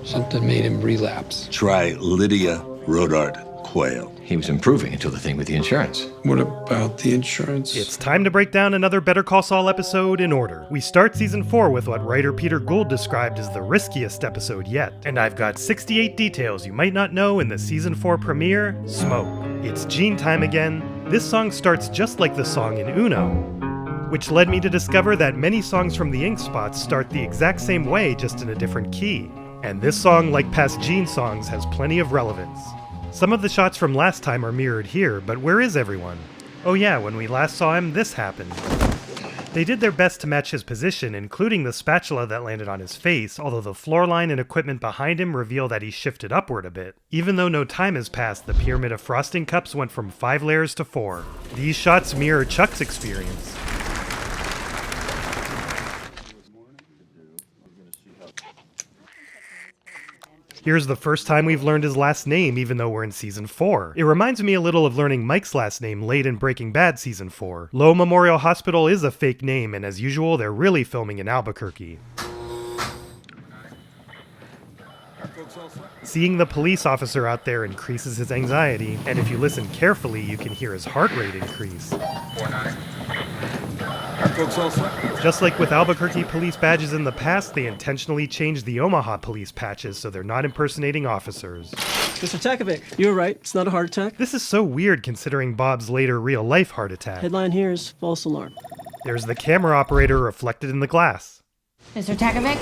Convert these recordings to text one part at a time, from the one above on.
Something made him relapse. Try Lydia Rodart Quayle. He was improving until the thing with the insurance. What about the insurance? It's time to break down another Better Call Saul episode in order. We start season 4 with what writer Peter Gould described as the riskiest episode yet. And I've got 68 details you might not know in the season 4 premiere, Smoke. It's Gene time again. This song starts just like the song in Uno, which led me to discover that many songs from the Ink Spots start the exact same way, just in a different key. And this song, like past Gene songs, has plenty of relevance. Some of the shots from last time are mirrored here, but where is everyone? Oh yeah, when we last saw him, this happened. They did their best to match his position, including the spatula that landed on his face, although the floor line and equipment behind him reveal that he shifted upward a bit. Even though no time has passed, the pyramid of frosting cups went from 5 layers to 4. These shots mirror Chuck's experience. Here's the first time we've learned his last name, even though we're in season 4. It reminds me a little of learning Mike's last name late in Breaking Bad season 4. Low Memorial Hospital is a fake name, and as usual, they're really filming in Albuquerque. Seeing the police officer out there increases his anxiety, and if you listen carefully, you can hear his heart rate increase. Just like with Albuquerque police badges in the past, they intentionally changed the Omaha police patches so they're not impersonating officers. Mr. Takovic, you were right. It's not a heart attack. This is so weird considering Bob's later real-life heart attack. Headline here is false alarm. There's the camera operator reflected in the glass. Mr. Takovic,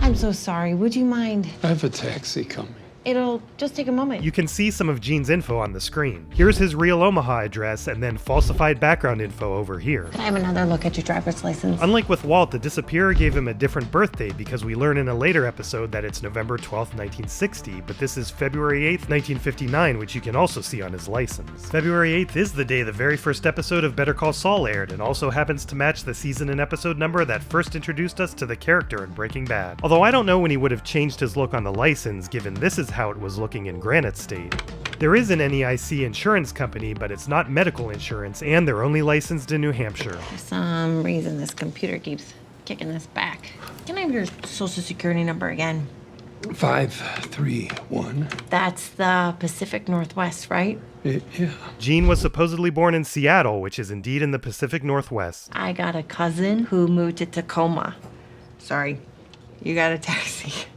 I'm so sorry. Would you mind? I have a taxi coming. It'll just take a moment. You can see some of Gene's info on the screen. Here's his real Omaha address and then falsified background info over here. Can I have another look at your driver's license? Unlike with Walt, the disappearer gave him a different birthday because we learn in a later episode that it's November 12th, 1960, but this is February 8th, 1959, which you can also see on his license. February 8th is the day the very first episode of Better Call Saul aired and also happens to match the season and episode number that first introduced us to the character in Breaking Bad. Although I don't know when he would have changed his look on the license, given this is how it was looking in Granite State. There is an NEIC insurance company, but it's not medical insurance, and they're only licensed in New Hampshire. For some reason, this computer keeps kicking this back. Can I have your social security number again? 531. That's the Pacific Northwest, right? Yeah. Gene was supposedly born in Seattle, which is indeed in the Pacific Northwest. I got a cousin who moved to Tacoma. Sorry, you got a taxi.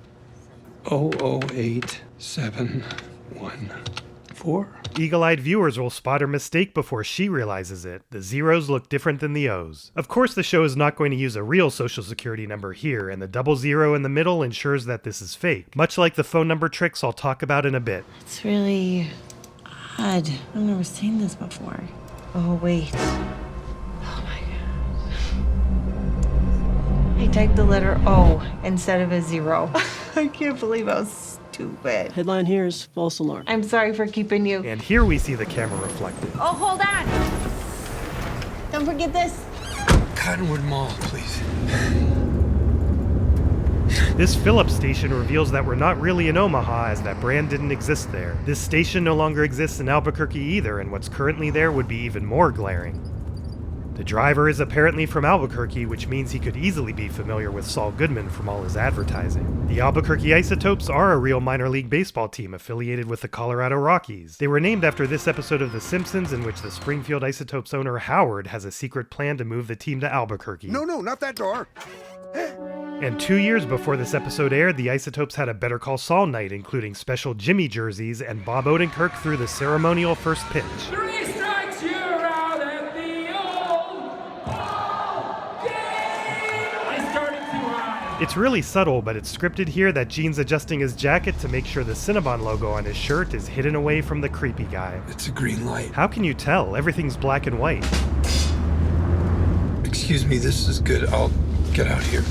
008714. Eagle-eyed viewers will spot her mistake before she realizes it. The zeros look different than the O's. Of course, the show is not going to use a real social security number here, and the 00 in the middle ensures that this is fake, much like the phone number tricks I'll talk about in a bit. It's really odd. I've never seen this before. Oh, wait. Oh my God. I typed the letter O instead of a 0. I can't believe how stupid. Headline here is false alarm. I'm sorry for keeping you. And here we see the camera reflected. Oh, hold on. Don't forget this. Cottonwood Mall, please. This Phillips station reveals that we're not really in Omaha, as that brand didn't exist there. This station no longer exists in Albuquerque either, and what's currently there would be even more glaring. The driver is apparently from Albuquerque, which means he could easily be familiar with Saul Goodman from all his advertising. The Albuquerque Isotopes are a real minor league baseball team affiliated with the Colorado Rockies. They were named after this episode of The Simpsons, in which the Springfield Isotopes owner Howard has a secret plan to move the team to Albuquerque. No, not that door. And 2 years before this episode aired, the Isotopes had a Better Call Saul night, including special Jimmy jerseys, and Bob Odenkirk threw the ceremonial first pitch. 3 strikes, you're out at the old ball game. I started too high. It's really subtle, but it's scripted here that Gene's adjusting his jacket to make sure the Cinnabon logo on his shirt is hidden away from the creepy guy. It's a green light. How can you tell? Everything's black and white. Excuse me, this is good. I'll get out here.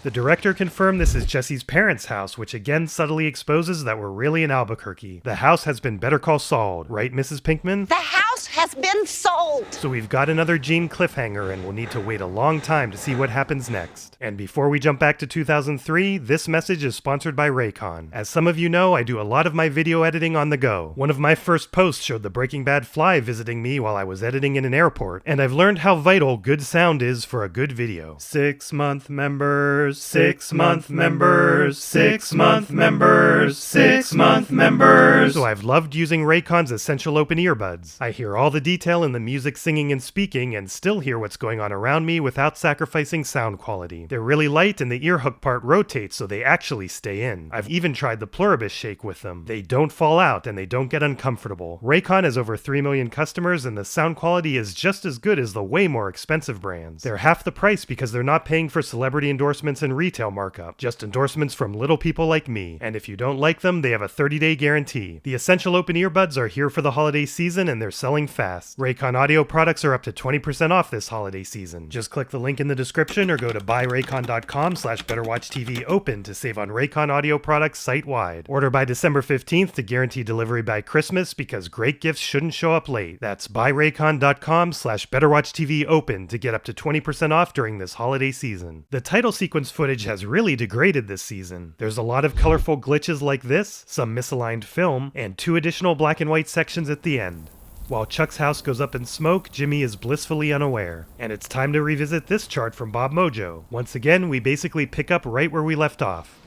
The director confirmed this is Jesse's parents' house, which again subtly exposes that we're really in Albuquerque. The house has been Better Call Saul'd, right, Mrs. Pinkman? The house has been sold. So we've got another Gene cliffhanger, and we'll need to wait a long time to see what happens next. And before we jump back to 2003, this message is sponsored by Raycon. As some of you know, I do a lot of my video editing on the go. One of my first posts showed the Breaking Bad fly visiting me while I was editing in an airport, and I've learned how vital good sound is for a good video. 6-month members, 6-month members, 6-month members, 6-month members. So I've loved using Raycon's essential open earbuds. I hear all the detail in the music, singing, and speaking, and still hear what's going on around me without sacrificing sound quality. They're really light, and the ear hook part rotates so they actually stay in. I've even tried the Pluribus shake with them. They don't fall out, and they don't get uncomfortable. Raycon has over 3 million customers, and the sound quality is just as good as the way more expensive brands. They're half the price because they're not paying for celebrity endorsements and retail markup, just endorsements from little people like me. And if you don't like them, they have a 30-day guarantee. The essential open earbuds are here for the holiday season, and they're selling fast. Raycon audio products are up to 20% off this holiday season. Just click the link in the description or go to buyraycon.com/BetterWatchTVOpen to save on Raycon audio products site-wide. Order by December 15th to guarantee delivery by Christmas because great gifts shouldn't show up late. That's buyraycon.com/BetterWatchTVOpen to get up to 20% off during this holiday season. The title sequence footage has really degraded this season. There's a lot of colorful glitches like this, some misaligned film, and 2 additional black and white sections at the end. While Chuck's house goes up in smoke, Jimmy is blissfully unaware. And it's time to revisit this chart from Bob Mojo. Once again, we basically pick up right where we left off.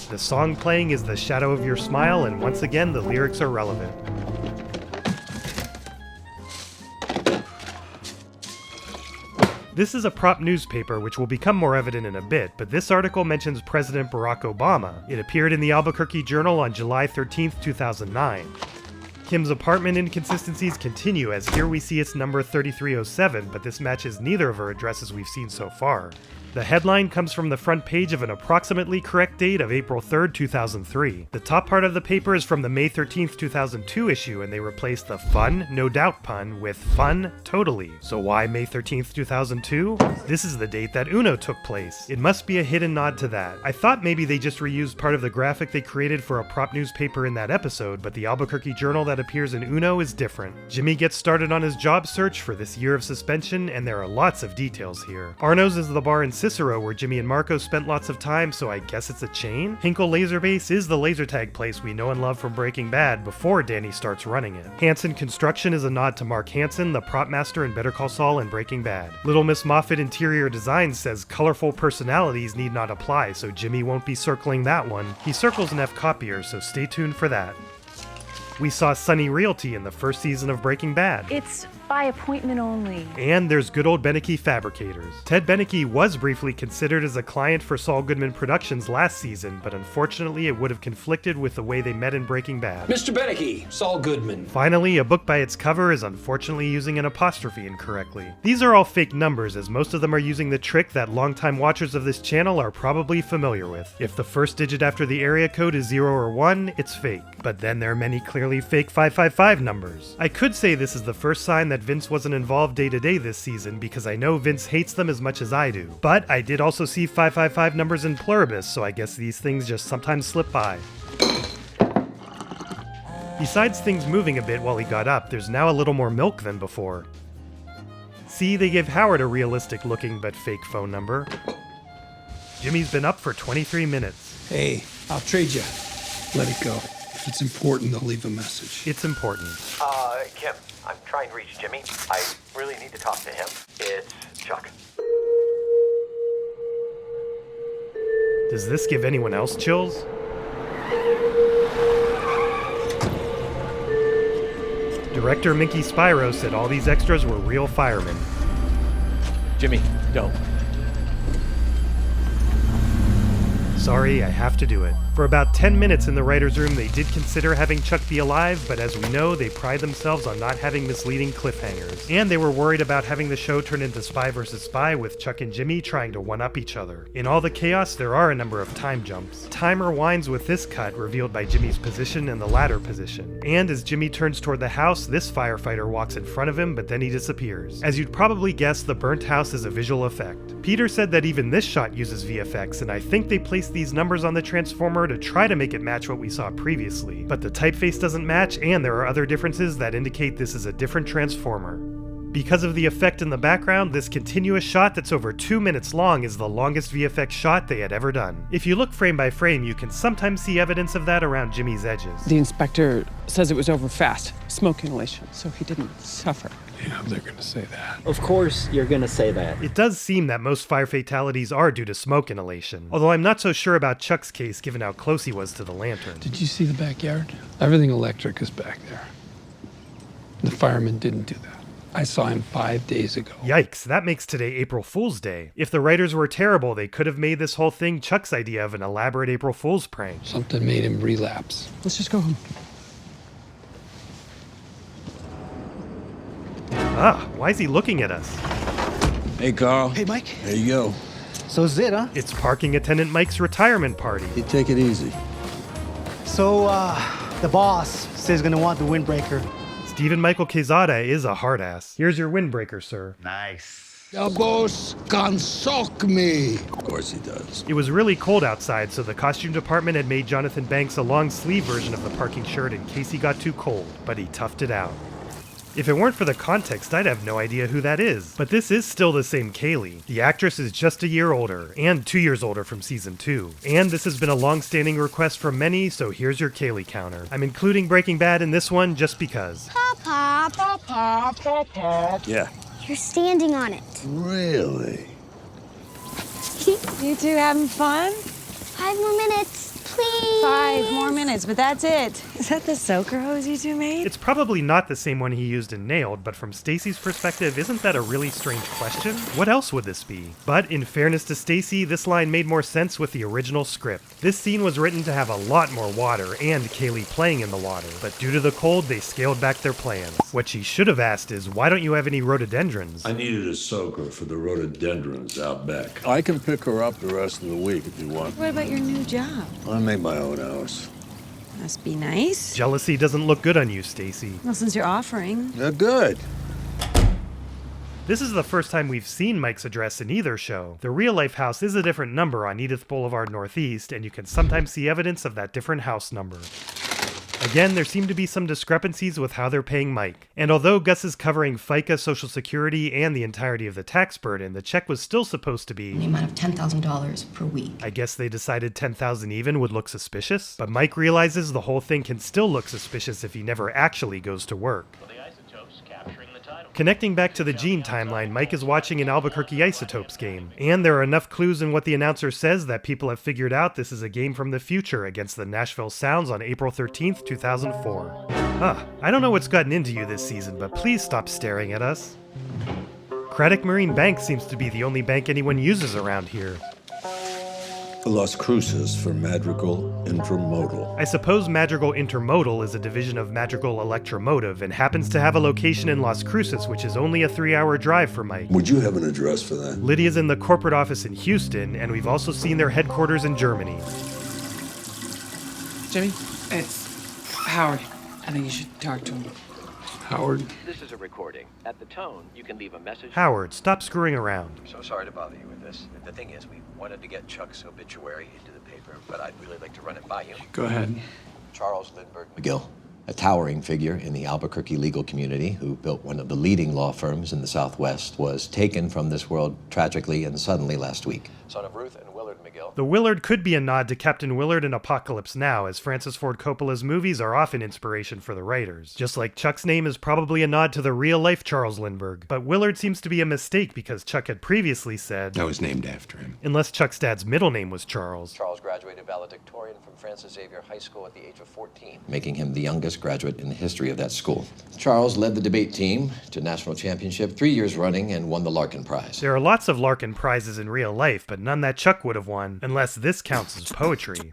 The song playing is The Shadow of Your Smile, and once again, the lyrics are relevant. This is a prop newspaper, which will become more evident in a bit, but this article mentions President Barack Obama. It appeared in the Albuquerque Journal on July 13, 2009. Kim's apartment inconsistencies continue, as here we see it's number 3307, but this matches neither of her addresses we've seen so far. The headline comes from the front page of an approximately correct date of April 3rd, 2003. The top part of the paper is from the May 13th, 2002 issue, and they replaced the fun, no doubt pun with fun, totally. So why May 13th, 2002? This is the date that Uno took place. It must be a hidden nod to that. I thought maybe they just reused part of the graphic they created for a prop newspaper in that episode, but the Albuquerque Journal that appears in Uno is different. Jimmy gets started on his job search for this year of suspension, and there are lots of details here. Arno's is the bar in Cicero where Jimmy and Marco spent lots of time, so I guess it's a chain? Hinkle Laser Base is the laser tag place we know and love from Breaking Bad before Danny starts running it. Hanson Construction is a nod to Mark Hanson, the prop master in Better Call Saul and Breaking Bad. Little Miss Moffat Interior Design says colorful personalities need not apply, so Jimmy won't be circling that one. He circles an F copier, so stay tuned for that. We saw Sunny Realty in the first season of Breaking Bad. It's by appointment only. And there's good old Beneke Fabricators. Ted Beneke was briefly considered as a client for Saul Goodman Productions last season, but unfortunately it would have conflicted with the way they met in Breaking Bad. Mr. Beneke, Saul Goodman. Finally, a book by its cover is unfortunately using an apostrophe incorrectly. These are all fake numbers, as most of them are using the trick that longtime watchers of this channel are probably familiar with. If the first digit after the area code is 0 or 1, it's fake. But then there are many clearly fake 555 numbers. I could say this is the first sign that Vince wasn't involved day to day this season, because I know Vince hates them as much as I do. But I did also see 555 numbers in Pluribus, so I guess these things just sometimes slip by. Besides things moving a bit while he got up, there's now a little more milk than before. See, they give Howard a realistic looking but fake phone number. Jimmy's been up for 23 minutes. Hey, I'll trade you. Let it go. If it's important, they'll leave a message. It's important. Kim, I'm trying to reach Jimmy. I really need to talk to him. It's Chuck. Does this give anyone else chills? Director Minky Spyro said all these extras were real firemen. Jimmy, don't. Sorry, I have to do it. For about 10 minutes in the writer's room, they did consider having Chuck be alive, but as we know, they pride themselves on not having misleading cliffhangers. And they were worried about having the show turn into Spy vs. Spy with Chuck and Jimmy trying to one-up each other. In all the chaos, there are a number of time jumps. Time rewinds with this cut, revealed by Jimmy's position and the ladder position. And as Jimmy turns toward the house, this firefighter walks in front of him, but then he disappears. As you'd probably guess, the burnt house is a visual effect. Peter said that even this shot uses VFX, and I think they placed these numbers on the Transformer to try to make it match what we saw previously, but the typeface doesn't match and there are other differences that indicate this is a different Transformer. Because of the effect in the background, this continuous shot that's over 2 minutes long is the longest VFX shot they had ever done. If you look frame by frame, you can sometimes see evidence of that around Jimmy's edges. The inspector says it was over fast, smoke inhalation, so he didn't suffer. Yeah, they're gonna say that. Of course you're gonna say that. It does seem that most fire fatalities are due to smoke inhalation, although I'm not so sure about Chuck's case given how close he was to the lantern. Did you see the backyard? Everything electric is back there. The fireman didn't do that. I saw him 5 days ago. Yikes, that makes today April Fool's Day. If the writers were terrible, they could have made this whole thing Chuck's idea of an elaborate April Fool's prank. Something made him relapse. Let's just go home. Ah, why is he looking at us? Hey, Carl. Hey, Mike. There you go. So is it, huh? It's parking attendant Mike's retirement party. You take it easy. So, the boss says he's gonna want the windbreaker. Stephen Michael Quezada is a hard ass. Here's your windbreaker, sir. Nice. The boss can sock me. Of course he does. It was really cold outside, so the costume department had made Jonathan Banks a long sleeve version of the parking shirt in case he got too cold, but he toughed it out. If it weren't for the context, I'd have no idea who that is. But this is still the same Kaylee. The actress is just a year older, and 2 years older from season 2. And this has been a long-standing request from many, so here's your Kaylee counter. I'm including Breaking Bad in this one just because. Papa, Papa, Papa. Yeah. You're standing on it. Really? You two having fun? 5 more minutes, please. 5 more minutes, but that's it. Is that the soaker hose you two made? It's probably not the same one he used in Nailed, but from Stacy's perspective, isn't that a really strange question? What else would this be? But in fairness to Stacy, this line made more sense with the original script. This scene was written to have a lot more water and Kaylee playing in the water, but due to the cold, they scaled back their plans. What she should have asked is, why don't you have any rhododendrons? I needed a soaker for the rhododendrons out back. I can pick her up the rest of the week if you want. What about your new job? I make my own hours. Must be nice. Jealousy doesn't look good on you, Stacy. Well, since you're offering. They're good. This is the first time we've seen Mike's address in either show. The real-life house is a different number on Edith Boulevard Northeast, and you can sometimes see evidence of that different house number. Again, there seem to be some discrepancies with how they're paying Mike. And although Gus is covering FICA, Social Security, and the entirety of the tax burden, the check was still supposed to be the amount of $10,000 per week. I guess they decided $10,000 even would look suspicious? But Mike realizes the whole thing can still look suspicious if he never actually goes to work. Connecting back to the Gene timeline, Mike is watching an Albuquerque Isotopes game, and there are enough clues in what the announcer says that people have figured out this is a game from the future against the Nashville Sounds on April 13th, 2004. I don't know what's gotten into you this season, but please stop staring at us. Craddock Marine Bank seems to be the only bank anyone uses around here. Las Cruces for Madrigal Intermodal. I suppose Madrigal Intermodal is a division of Madrigal Electromotive and happens to have a location in Las Cruces, which is only a 3-hour drive for Mike. Would you have an address for that? Lydia's in the corporate office in Houston, and we've also seen their headquarters in Germany. Jimmy, it's Howard. I think you should talk to him. Howard? This is a recording. At the tone, you can leave a message. Howard, stop screwing around. I'm so sorry to bother you with this. The thing is, we wanted to get Chuck's obituary into the paper, but I'd really like to run it by you. Go ahead. Charles Lindbergh McGill, a towering figure in the Albuquerque legal community who built one of the leading law firms in the Southwest, was taken from this world tragically and suddenly last week. Son of Ruth and Willard McGill. The Willard could be a nod to Captain Willard in Apocalypse Now, as Francis Ford Coppola's movies are often inspiration for the writers. Just like Chuck's name is probably a nod to the real-life Charles Lindbergh. But Willard seems to be a mistake because Chuck had previously said... I was named after him. Unless Chuck's dad's middle name was Charles. Charles graduated valedictorian from Francis Xavier High School at the age of 14. Making him the youngest graduate in the history of that school. Charles led the debate team to national championship 3 years running and won the Larkin Prize. There are lots of Larkin Prizes in real life, but none that Chuck would have won, unless this counts as poetry.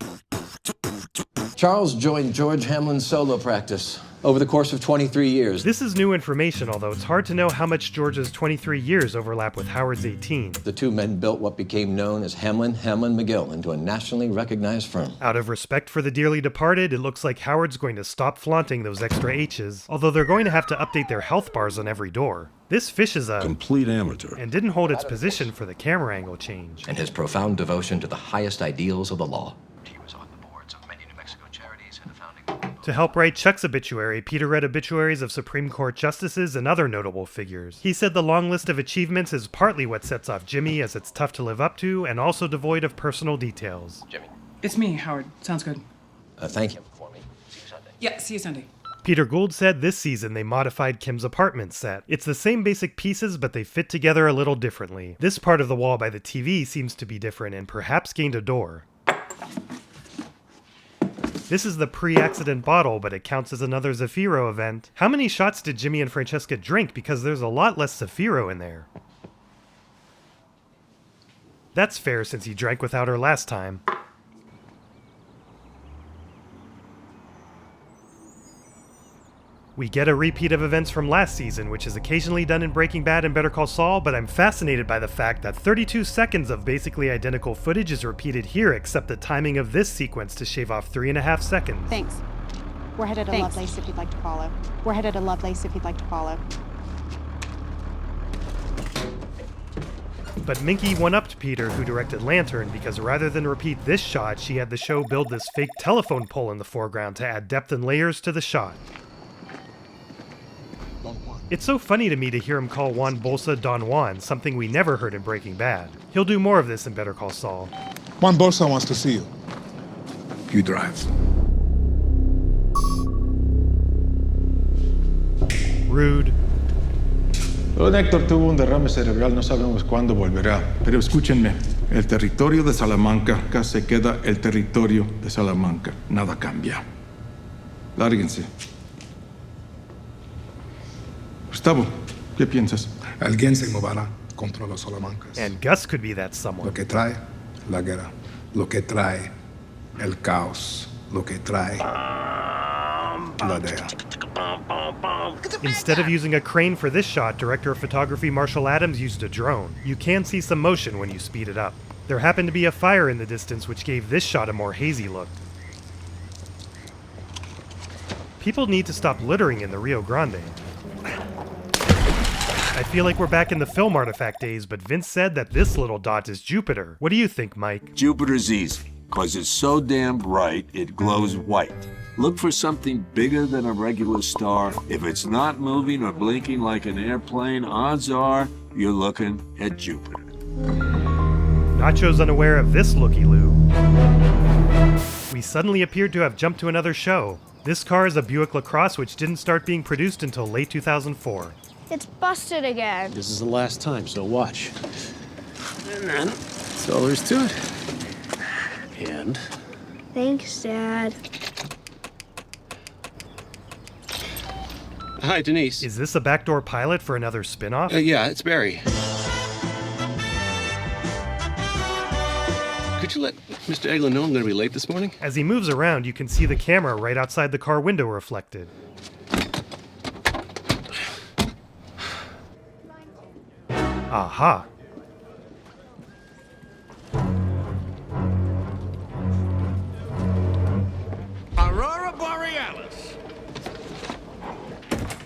Charles joined George Hamlin's solo practice over the course of 23 years. This is new information, although it's hard to know how much George's 23 years overlap with Howard's 18. The two men built what became known as Hamlin McGill into a nationally recognized firm. Out of respect for the dearly departed, it looks like Howard's going to stop flaunting those extra H's, although they're going to have to update their health bars on every door. This fish is a complete amateur and didn't hold its position for the camera angle change. And his profound devotion to the highest ideals of the law. He was on the boards To help write Chuck's obituary, Peter read obituaries of Supreme Court justices and other notable figures. He said the long list of achievements is partly what sets off Jimmy, as it's tough to live up to and also devoid of personal details. Jimmy. It's me, Howard. Sounds good. Thank you. For me. See you Sunday. Yeah, see you Sunday. Peter Gould said this season they modified Kim's apartment set. It's the same basic pieces, but they fit together a little differently. This part of the wall by the TV seems to be different and perhaps gained a door. This is the pre-accident bottle, but it counts as another Zafiro event. How many shots did Jimmy and Francesca drink? Because there's a lot less Zafiro in there. That's fair since he drank without her last time. We get a repeat of events from last season, which is occasionally done in Breaking Bad and Better Call Saul, but I'm fascinated by the fact that 32 seconds of basically identical footage is repeated here, except the timing of this sequence to shave off 3.5 seconds. Thanks. We're headed to Lovelace if you'd like to follow. We're headed to Lovelace if you'd like to follow. But Minky one-upped Peter, who directed Lantern, because rather than repeat this shot, she had the show build this fake telephone pole in the foreground to add depth and layers to the shot. It's so funny to me to hear him call Juan Bolsa Don Juan, something we never heard in Breaking Bad. He'll do more of this in Better Call Saul. Juan Bolsa wants to see you. You drive. Rude. Don Hector tuvo un derrame cerebral, no sabemos cuándo volverá. Pero escúchenme, el territorio de Salamanca se queda el territorio de Salamanca. Nada cambia. Lárguense. Gustavo, ¿qué piensas? Alguien se moverá contra los Salamancas. And Gus could be that someone. Lo que trae la guerra. Lo que trae el caos. Lo que trae la DEA. Instead of using a crane for this shot, director of photography Marshall Adams used a drone. You can see some motion when you speed it up. There happened to be a fire in the distance which gave this shot a more hazy look. People need to stop littering in the Rio Grande. I feel like we're back in the film artifact days, but Vince said that this little dot is Jupiter. What do you think, Mike? Jupiter's easy, because it's so damn bright, it glows white. Look for something bigger than a regular star. If it's not moving or blinking like an airplane, odds are you're looking at Jupiter. Nacho's unaware of this looky-loo. We suddenly appeared to have jumped to another show. This car is a Buick LaCrosse, which didn't start being produced until late 2004. It's busted again. This is the last time, so watch. And then, that's all there's to it. And? Thanks, Dad. Hi, Denise. Is this a backdoor pilot for another spin-off? Yeah, it's Barry. Could you let Mr. Eglin know I'm going to be late this morning? As he moves around, you can see the camera right outside the car window reflected. Aha. Aurora Borealis.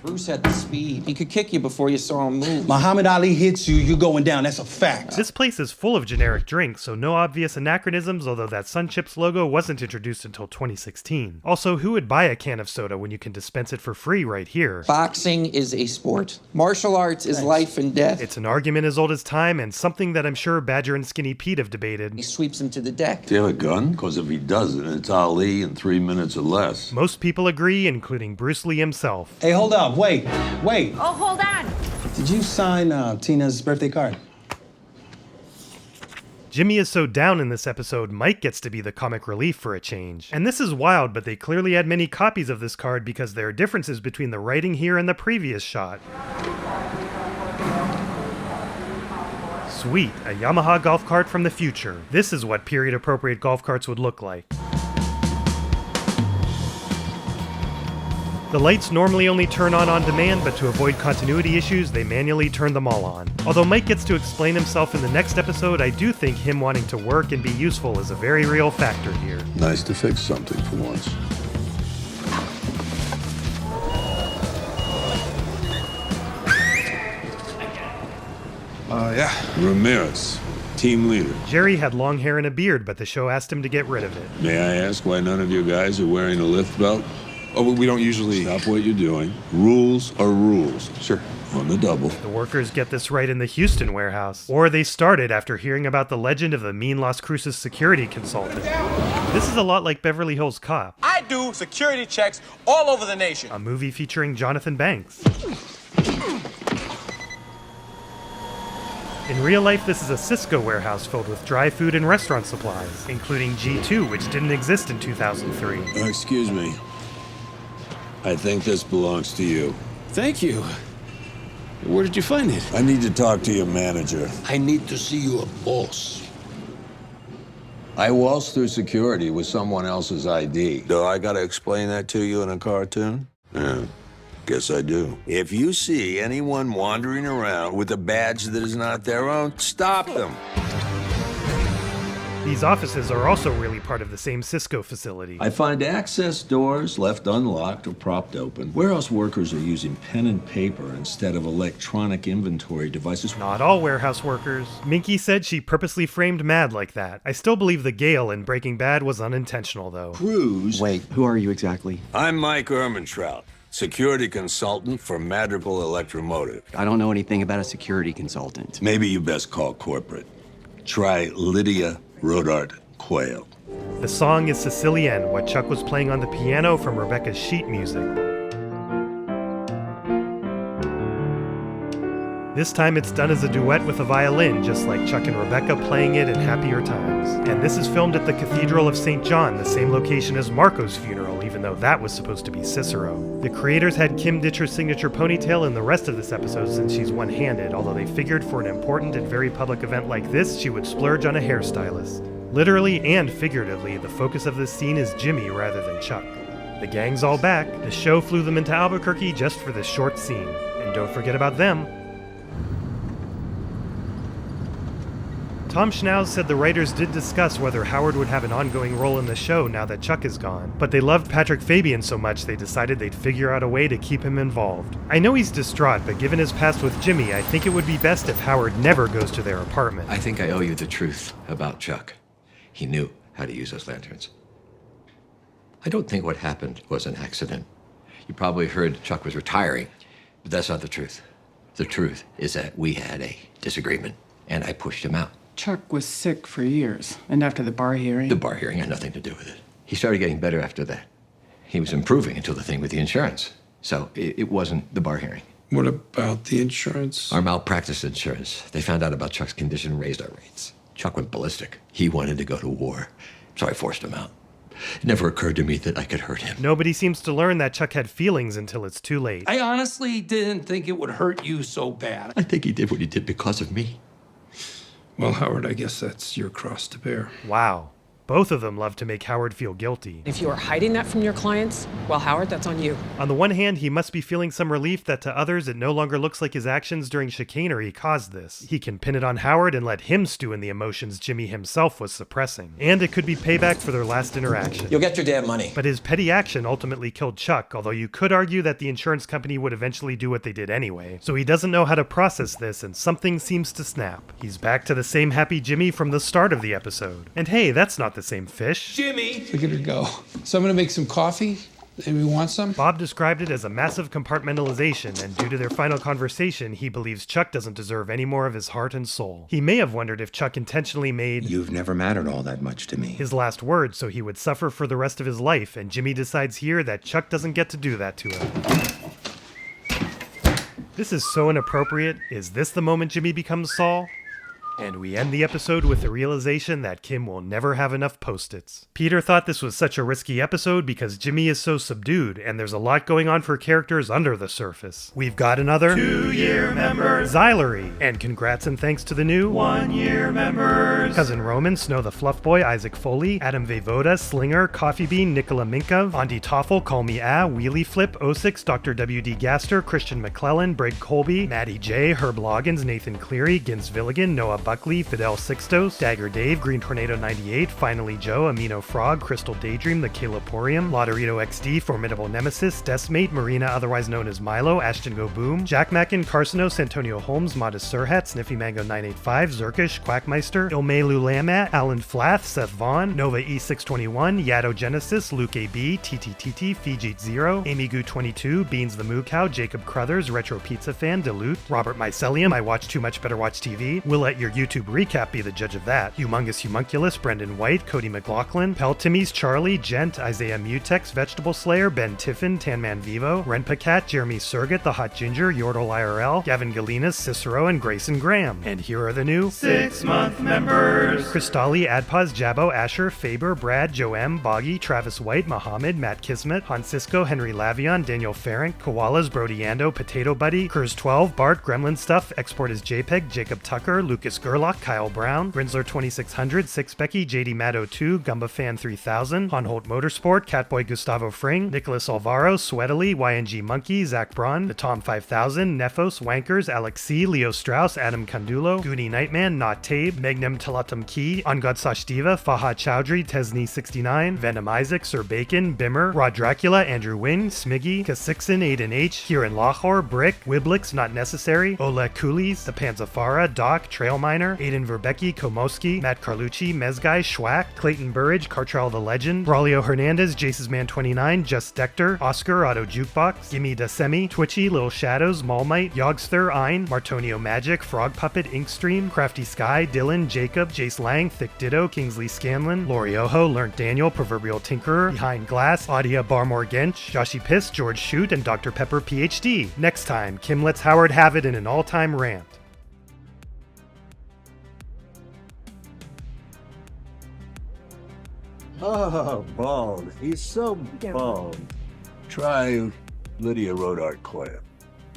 Bruce had the speed. He could kick you before you saw him move. Muhammad Ali hits you, you're going down. That's a fact. This place is full of generic drinks, so no obvious anachronisms, although that Sunchips logo wasn't introduced until 2016. Also, who would buy a can of soda when you can dispense it for free right here? Boxing is a sport. Martial arts is life and death. It's an argument as old as time, and something that I'm sure Badger and Skinny Pete have debated. He sweeps him to the deck. Do you have a gun? Because if he doesn't, it's Ali in 3 minutes or less. Most people agree, including Bruce Lee himself. Hey, hold up. Wait. Oh, hold on. Did you sign Tina's birthday card? Jimmy is so down in this episode, Mike gets to be the comic relief for a change. And this is wild, but they clearly had many copies of this card because there are differences between the writing here and the previous shot. Sweet, a Yamaha golf cart from the future. This is what period-appropriate golf carts would look like. The lights normally only turn on demand, but to avoid continuity issues, they manually turn them all on. Although Mike gets to explain himself in the next episode, I do think him wanting to work and be useful is a very real factor here. Nice to fix something for once. Yeah. Ramirez, team leader. Jerry had long hair and a beard, but the show asked him to get rid of it. May I ask why none of you guys are wearing a lift belt? Oh, we don't usually... Stop what you're doing. Rules are rules. Sure. On the double. The workers get this right in the Houston warehouse. Or they started after hearing about the legend of the mean Las Cruces security consultant. This is a lot like Beverly Hills Cop. I do security checks all over the nation. A movie featuring Jonathan Banks. In real life, this is a Cisco warehouse filled with dry food and restaurant supplies, including G2, which didn't exist in 2003. Excuse me. I think this belongs to you. Thank you. Where did you find it? I need to talk to your manager. I need to see your boss. I waltzed through security with someone else's ID. Do I gotta explain that to you in a cartoon? Yeah, guess I do. If you see anyone wandering around with a badge that is not their own, stop them. These offices are also really part of the same Cisco facility. I find access doors left unlocked or propped open. Warehouse workers are using pen and paper instead of electronic inventory devices. Not all warehouse workers. Minky said she purposely framed Mad like that. I still believe the gale in Breaking Bad was unintentional, though. Crews. Wait, who are you exactly? I'm Mike Ehrmantraut, security consultant for Madrigal Electromotive. I don't know anything about a security consultant. Maybe you best call corporate. Try Lydia Rodart Quayle. The song is Sicilienne, what Chuck was playing on the piano from Rebecca's sheet music. This time it's done as a duet with a violin, just like Chuck and Rebecca playing it in Happier Times. And this is filmed at the Cathedral of St. John, the same location as Marco's funeral, even though that was supposed to be Cicero. The creators had Kim ditch her signature ponytail in the rest of this episode since she's one-handed, although they figured for an important and very public event like this, she would splurge on a hairstylist. Literally and figuratively, the focus of this scene is Jimmy rather than Chuck. The gang's all back. The show flew them into Albuquerque just for this short scene. And don't forget about them. Tom Schnauz said the writers did discuss whether Howard would have an ongoing role in the show now that Chuck is gone, but they loved Patrick Fabian so much they decided they'd figure out a way to keep him involved. I know he's distraught, but given his past with Jimmy, I think it would be best if Howard never goes to their apartment. I think I owe you the truth about Chuck. He knew how to use those lanterns. I don't think what happened was an accident. You probably heard Chuck was retiring, but that's not the truth. The truth is that we had a disagreement, and I pushed him out. Chuck was sick for years, and after the bar hearing... The bar hearing had nothing to do with it. He started getting better after that. He was improving until the thing with the insurance. So it wasn't the bar hearing. What about the insurance? Our malpractice insurance. They found out about Chuck's condition and raised our rates. Chuck went ballistic. He wanted to go to war, so I forced him out. It never occurred to me that I could hurt him. Nobody seems to learn that Chuck had feelings until it's too late. I honestly didn't think it would hurt you so bad. I think he did what he did because of me. Well, Howard, I guess that's your cross to bear. Wow. Both of them love to make Howard feel guilty. If you are hiding that from your clients, well, Howard, that's on you. On the one hand, he must be feeling some relief that to others it no longer looks like his actions during chicanery caused this. He can pin it on Howard and let him stew in the emotions Jimmy himself was suppressing. And it could be payback for their last interaction. You'll get your damn money. But his petty action ultimately killed Chuck, although you could argue that the insurance company would eventually do what they did anyway. So he doesn't know how to process this, and something seems to snap. He's back to the same happy Jimmy from the start of the episode. And hey, that's not the same fish. Jimmy! Look at her go. So I'm gonna make some coffee. Maybe want some? Bob described it as a massive compartmentalization, and due to their final conversation, he believes Chuck doesn't deserve any more of his heart and soul. He may have wondered if Chuck intentionally made You've never mattered all that much to me. his last word so he would suffer for the rest of his life, and Jimmy decides here that Chuck doesn't get to do that to him. This is so inappropriate. Is this the moment Jimmy becomes Saul? And we end the episode with the realization that Kim will never have enough Post-its. Peter thought this was such a risky episode because Jimmy is so subdued, and there's a lot going on for characters under the surface. We've got another 2-year member, Xylery, and congrats and thanks to the new 1-year members, Cousin Roman, Snow the Fluff Boy, Isaac Foley, Adam Vejvoda, Slinger, Coffee Bean, Nicola Minkov, Andy Toffel, Call Me Wheelie Flip, O6, Dr. W.D. Gaster, Christian McClellan, Brig Colby, Maddie J, Herb Loggins, Nathan Cleary, Gins Villigan, Noah Buckley, Fidel Sixtos, Dagger Dave, Green Tornado 98, Finally Joe, Amino Frog, Crystal Daydream, The Caliporium, Lotterito XD, Formidable Nemesis, Decimate, Marina otherwise known as Milo, Ashton Go Boom, Jack Mackin, Carcinos, Antonio Holmes, Modest Surhat, Sniffy Mango 985, Zerkish, Quackmeister, Ilme Lulamat, Alan Flath, Seth Vaughn, Nova E621, Yato Genesis, Luke AB, TTTT, Fijit Zero, Amy Goo 22, Beans the Moo Cow, Jacob Crothers, Retro Pizza Fan, Dilute, Robert Mycelium, I Watch Too Much Better Watch TV, we'll let your YouTube recap be the judge of that, Humongous Humunculus, Brendan White, Cody McLaughlin, Peltimies, Charlie, Gent, Isaiah Mutex, Vegetable Slayer, Ben Tiffin, Tanman Vivo, Renpa Cat, Jeremy Surgit, The Hot Ginger, Yordle IRL, Gavin Galinas, Cicero, and Grayson Graham. And here are the new 6-month members! Kristali, Adpaz, Jabbo, Asher, Faber, Brad, Joe M, Boggy, Travis White, Mohammed, Matt Kismet, Francisco, Henry Lavion, Daniel Farrank, Koalas, Brody Ando, Potato Buddy, Kurz 12, Bart, Gremlin Stuff, Export is JPEG, Jacob Tucker, Lucas Gerlach, Kyle Brown, Grinsler 2600, Six Becky, JD Maddo 2, Gumba Fan 3000, Honholt Motorsport, Catboy Gustavo Fring, Nicholas Alvaro, Sweatily, YNG Monkey, Zach Braun, The Tom 5000, Nephos, Wankers, Alex C, Leo Strauss, Adam Candulo, Goonie Nightman, Not Tabe, Magnum Talatum Key, Angad Sashdiva, Fahad Chowdhury, Tesney 69, Venom Isaac, Sir Bacon, Bimmer, Rod Dracula, Andrew Wing, Smiggy, Kasixon, Aiden H, Kieran Lahore, Brick, Wiblix, Not Necessary, Oleg Coolies, The Panzafara, Doc, Trail Miner, Aiden Verbecki, Komoski, Matt Carlucci, Mezguy, Schwack, Clayton Burridge, Cartrell the Legend, Braulio Hernandez, Jace's Man 29, Just Dector, Oscar, Auto Jukebox, Gimme Dasemi, Twitchy, Little Shadows, Malmite, Yogster, Ein, Martonio Magic, Frog Puppet, Inkstream, Crafty Sky, Dylan, Jacob, Jace Lang, Thick Ditto, Kingsley Scanlon, Lori Oho, Learnt Daniel, Proverbial Tinkerer, Behind Glass, Audia Barmore Gench, Joshy Piss, George Shute, and Dr. Pepper PhD. Next time, Kim lets Howard have it in an all-time rant. Oh, bald. He's so bald. Try Lydia Rodart Clare.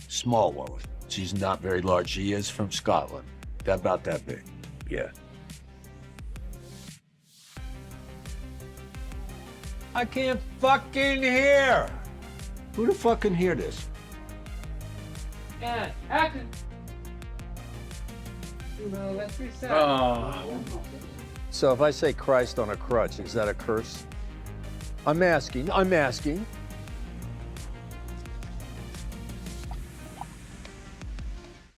Small woman. She's not very large. She is from Scotland. About that big. Yeah. I can't fucking hear. Who the fuck can hear this? And action. Let's reset. So if I say Christ on a crutch, is that a curse? I'm asking.